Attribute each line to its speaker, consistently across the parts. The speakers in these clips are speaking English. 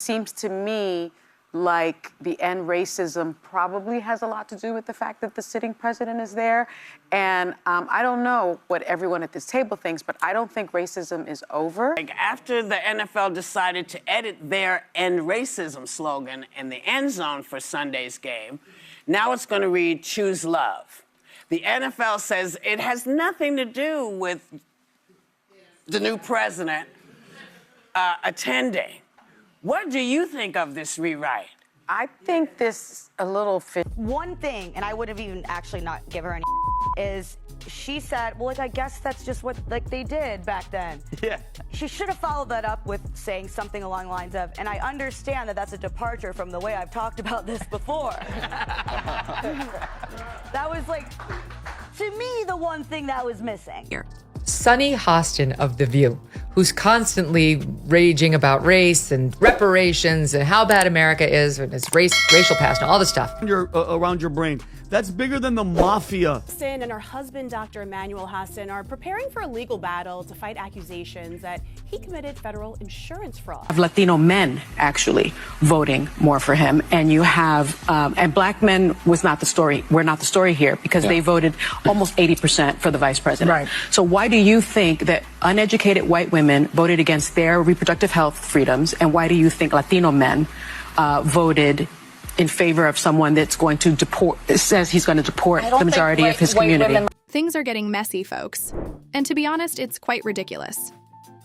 Speaker 1: Seems to me like the end racism probably has a lot to do with the fact that the sitting president is there. And I don't know what everyone at this table thinks, but I don't think racism is over.
Speaker 2: Like after the NFL decided to edit their end racism slogan in the end zone for Sunday's game, now it's going to read choose love. The NFL says it has nothing to do with the new president attending. What do you think of this rewrite?
Speaker 1: I think this a little
Speaker 3: One thing, and I would have even actually not give her any is she said, well, like, I guess that's just what they did back then.
Speaker 4: Yeah.
Speaker 3: She should have followed that up with saying something along the lines of, and I understand that that's a departure from the way I've talked about this before. That was like, to me, the one thing that was missing.
Speaker 5: Here. Sunny Hostin of The View, who's constantly raging about race and reparations and how bad America is and its racial past and all this stuff.
Speaker 4: Around your brain. That's bigger than the mafia.
Speaker 6: Hostin and her husband, Dr. Emmanuel Hostin, are preparing for a legal battle to fight accusations that he committed federal insurance fraud.
Speaker 7: Of Latino men actually voting more for him, and you have and black men was not the story. We're not the story here because they voted almost 80% for the vice president.
Speaker 1: Right.
Speaker 7: So why do you think that uneducated white women voted against their reproductive health freedoms, and why do you think Latino men voted in favor of someone that's going to deport, says he's going to deport the majority of his community?
Speaker 8: Things are getting messy, folks. And to be honest, it's quite ridiculous.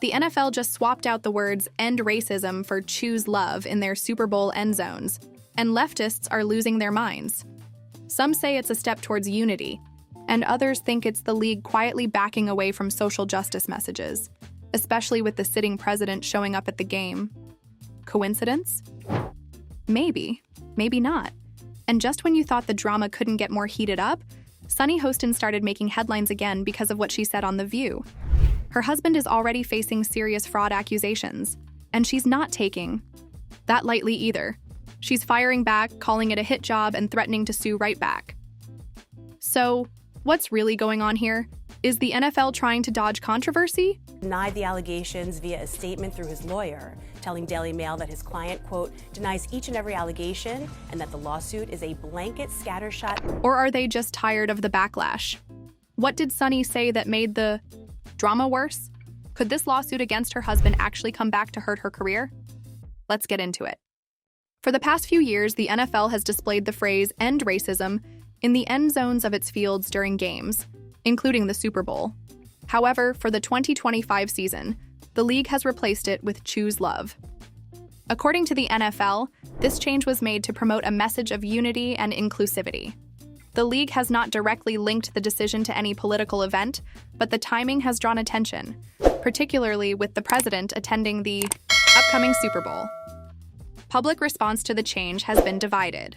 Speaker 8: The NFL just swapped out the words end racism for choose love in their Super Bowl end zones, and leftists are losing their minds. Some say it's a step towards unity, and others think it's the league quietly backing away from social justice messages, especially with the sitting president showing up at the game. Coincidence? Maybe. Maybe not. And just when you thought the drama couldn't get more heated up, Sunny Hostin started making headlines again because of what she said on The View. Her husband is already facing serious fraud accusations, and she's not taking that lightly either. She's firing back, calling it a hit job, and threatening to sue right back. So, what's really going on here? Is the NFL trying to dodge controversy?
Speaker 6: Denied the allegations via a statement through his lawyer, telling Daily Mail that his client, quote, denies each and every allegation and that the lawsuit is a blanket scattershot.
Speaker 8: Or are they just tired of the backlash? What did Sunny say that made the drama worse? Could this lawsuit against her husband actually come back to hurt her career? Let's get into it. For the past few years, the NFL has displayed the phrase end racism in the end zones of its fields during games, including the Super Bowl. However, for the 2025 season, the league has replaced it with choose love. According to the NFL, this change was made to promote a message of unity and inclusivity. The league has not directly linked the decision to any political event, but the timing has drawn attention, particularly with the president attending the upcoming Super Bowl. Public response to the change has been divided.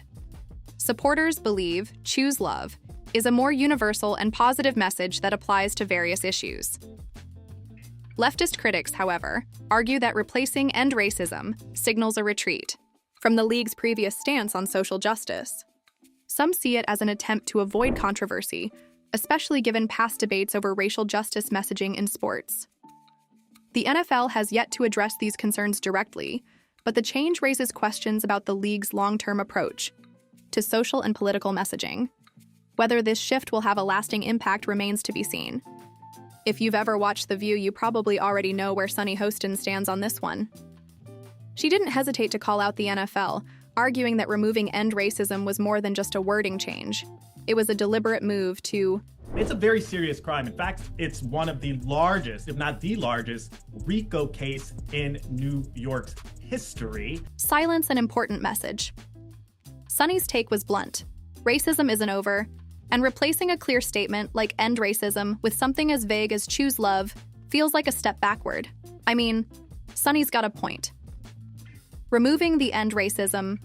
Speaker 8: Supporters believe choose love is a more universal and positive message that applies to various issues. Leftist critics, however, argue that replacing end racism signals a retreat from the league's previous stance on social justice. Some see it as an attempt to avoid controversy, especially given past debates over racial justice messaging in sports. The NFL has yet to address these concerns directly, but the change raises questions about the league's long-term approach to social and political messaging. Whether this shift will have a lasting impact remains to be seen. If you've ever watched The View, you probably already know where Sunny Hostin stands on this one. She didn't hesitate to call out the NFL, arguing that removing end racism was more than just a wording change. It was a deliberate move to...
Speaker 9: It's a very serious crime. In fact, it's one of the largest, if not the largest, RICO case in New York's history.
Speaker 8: Silence an important message. Sunny's take was blunt. Racism isn't over, and replacing a clear statement like end racism with something as vague as choose love feels like a step backward. I mean, Sunny's got a point. Removing the end racism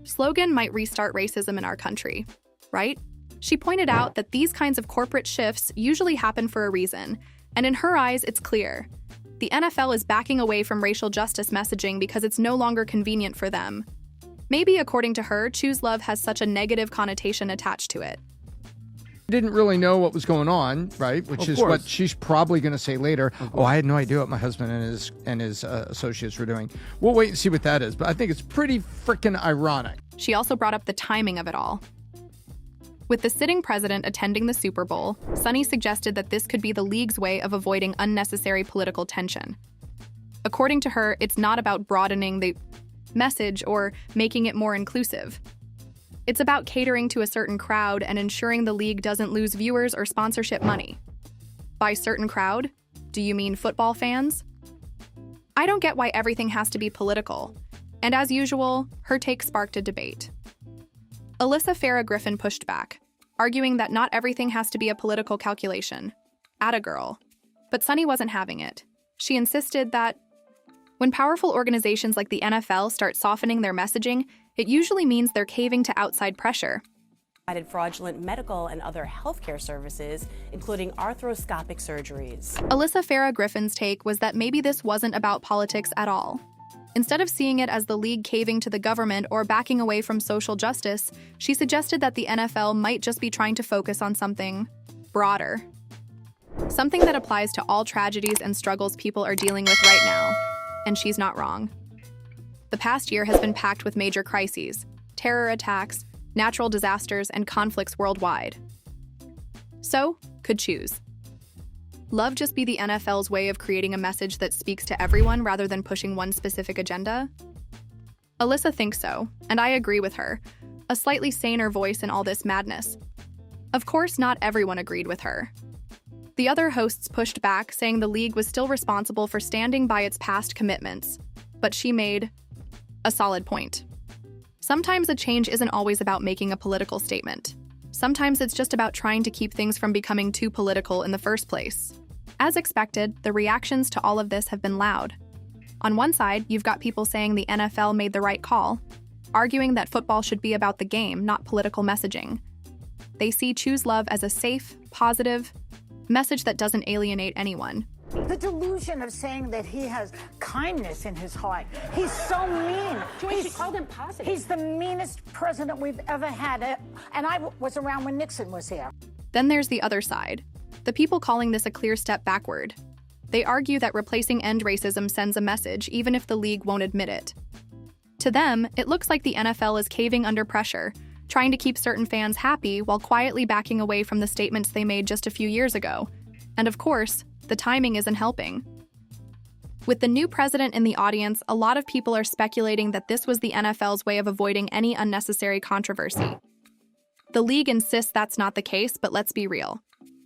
Speaker 8: slogan might restart racism in our country, right? She pointed out that these kinds of corporate shifts usually happen for a reason, and in her eyes, it's clear. The NFL is backing away from racial justice messaging because it's no longer convenient for them. Maybe, according to her, choose love has such a negative connotation attached to it.
Speaker 10: didn't really know what was going on, right? Which is what she's probably going to say later. Oh, I had no idea what my husband and his associates were doing. We'll wait and see what that is. But I think it's pretty freaking ironic.
Speaker 8: She also brought up the timing of it all. With the sitting president attending the Super Bowl, Sunny suggested that this could be the league's way of avoiding unnecessary political tension. According to her, it's not about broadening the message or making it more inclusive. It's about catering to a certain crowd and ensuring the league doesn't lose viewers or sponsorship money. By certain crowd, do you mean football fans? I don't get why everything has to be political. And as usual, her take sparked a debate. Alyssa Farah Griffin pushed back, arguing that not everything has to be a political calculation. Atta girl. But Sunny wasn't having it. She insisted that when powerful organizations like the NFL start softening their messaging, it usually means they're caving to outside pressure.
Speaker 6: Provided fraudulent medical and other healthcare services, including arthroscopic surgeries.
Speaker 8: Alyssa Farah Griffin's take was that maybe this wasn't about politics at all. Instead of seeing it as the league caving to the government or backing away from social justice, she suggested that the NFL might just be trying to focus on something broader. Something that applies to all tragedies and struggles people are dealing with right now. And she's not wrong. The past year has been packed with major crises, terror attacks, natural disasters, and conflicts worldwide. So, could choose. Love just be the NFL's way of creating a message that speaks to everyone rather than pushing one specific agenda? Alyssa thinks so, and I agree with her. A slightly saner voice in all this madness. Of course, not everyone agreed with her. The other hosts pushed back, saying the league was still responsible for standing by its past commitments. But she made a solid point. Sometimes a change isn't always about making a political statement. Sometimes it's just about trying to keep things from becoming too political in the first place. As expected, the reactions to all of this have been loud. On one side, you've got people saying the NFL made the right call, arguing that football should be about the game, not political messaging. They see Choose Love as a safe, positive message that doesn't alienate anyone.
Speaker 11: The delusion of saying that he has kindness in his heart. He's so mean.
Speaker 12: Joyce, she called him positive.
Speaker 11: He's the meanest president we've ever had. And I was around when Nixon was here.
Speaker 8: Then there's the other side. The people calling this a clear step backward. They argue that replacing end racism sends a message, even if the league won't admit it. To them, it looks like the NFL is caving under pressure, trying to keep certain fans happy while quietly backing away from the statements they made just a few years ago. And of course, the timing isn't helping. With the new president in the audience, a lot of people are speculating that this was the NFL's way of avoiding any unnecessary controversy. The league insists that's not the case, but let's be real.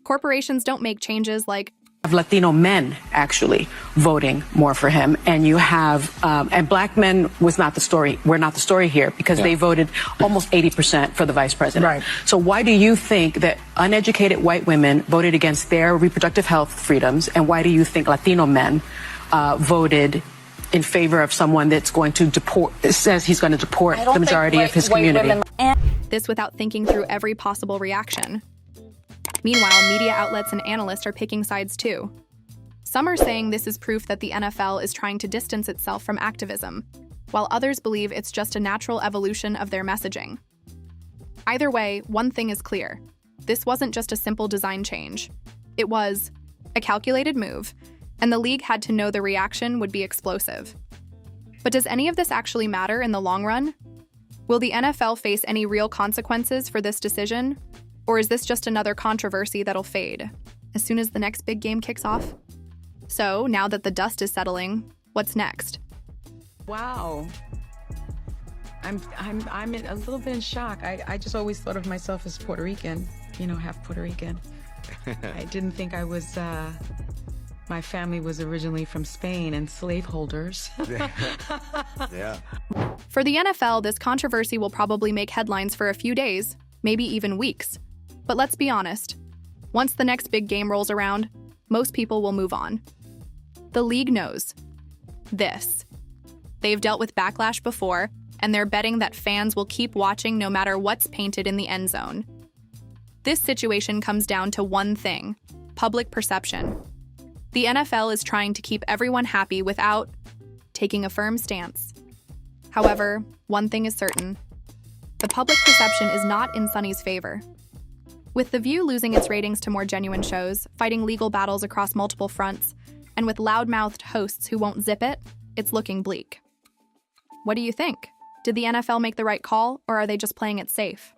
Speaker 8: Corporations don't make changes like
Speaker 7: Have Latino men actually voting more for him, and you have and black men was not the story. We're not the story here because they voted almost 80% for the vice president.
Speaker 11: Right.
Speaker 7: So why do you think that uneducated white women voted against their reproductive health freedoms, and why do you think Latino men voted in favor of someone that's going to deport? Says he's going to deport the majority of his community.
Speaker 8: this without thinking through every possible reaction. Meanwhile, media outlets and analysts are picking sides too. Some are saying this is proof that the NFL is trying to distance itself from activism, while others believe it's just a natural evolution of their messaging. Either way, one thing is clear. This wasn't just a simple design change. It was a calculated move, and the league had to know the reaction would be explosive. But does any of this actually matter in the long run? Will the NFL face any real consequences for this decision? Or is this just another controversy that'll fade as soon as the next big game kicks off? So, now that the dust is settling, what's next?
Speaker 13: Wow. I'm a little bit in shock. I just always thought of myself as Puerto Rican, half Puerto Rican. I didn't think I was, my family was originally from Spain and slaveholders.
Speaker 4: Yeah.
Speaker 8: For the NFL, this controversy will probably make headlines for a few days, maybe even weeks. But let's be honest. Once the next big game rolls around, most people will move on. The league knows this. They've dealt with backlash before, and they're betting that fans will keep watching no matter what's painted in the end zone. This situation comes down to one thing: public perception. The NFL is trying to keep everyone happy without taking a firm stance. However, one thing is certain: the public perception is not in Sunny's favor. With The View losing its ratings to more genuine shows, fighting legal battles across multiple fronts, and with loudmouthed hosts who won't zip it, it's looking bleak. What do you think? Did the NFL make the right call, or are they just playing it safe?